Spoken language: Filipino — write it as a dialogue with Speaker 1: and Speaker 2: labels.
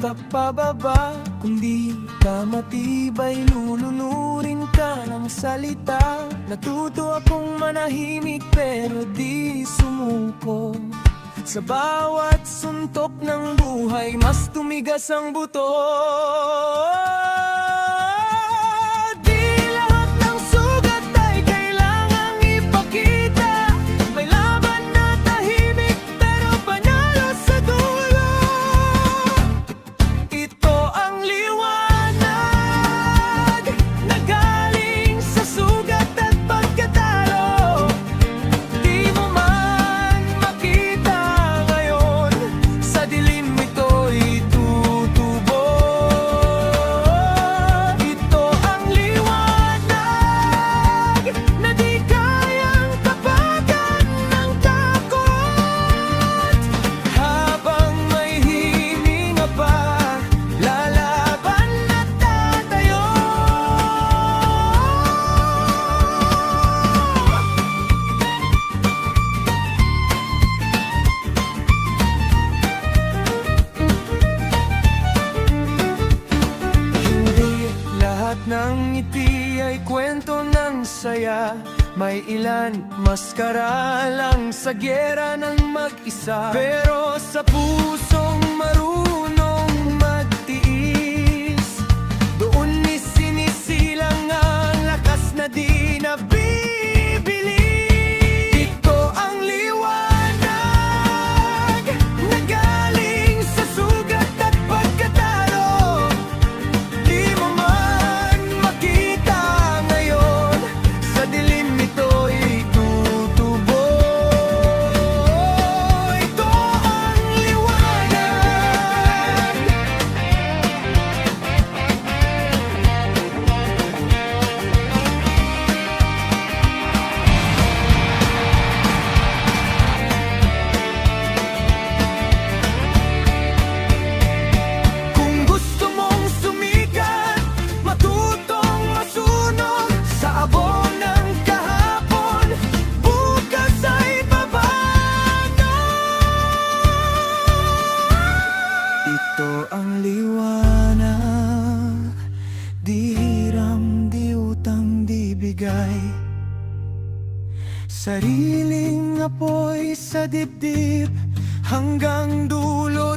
Speaker 1: basta pababa. Kung di ka matibay, lulunurin ka ng salita. Natuto akong manahimik pero di sumuko. Sa bawat suntok ng buhay, mas tumigas ang buto. Di lahat ng sugat ay kailangang ipakita. May laban na tahimik pero panalo sa dulo. Ito ang liwanag na galing sa sugat at pagkatalo. Di mo man makita ngayon, sa dilim ito'y tutubo. Ito ang liwanag na di kayang tapakan ng takot. Habang may hininga pa, lalaban at tatayo. Hindi lahat ng ngiti ay kwento ng saya. May ilan maskara lang sa gyera ng mag-isa. Pero sa pusong marunong magtiis, doon isinisilang ang lakas na di nabibili. Ito ang liwanag na galing sa sugat at pagkatalo. Di mo man makita ngayon, sa dilim ito'y tutubo. Ito ang liwanag. Kung gusto mong sumikat, matutong masunog sa abo ng kahapon, bukas ay babago. Ito ang liwanag, di hiram, di utang, di bigay. Sariling apoy sa dibdib hanggang dulo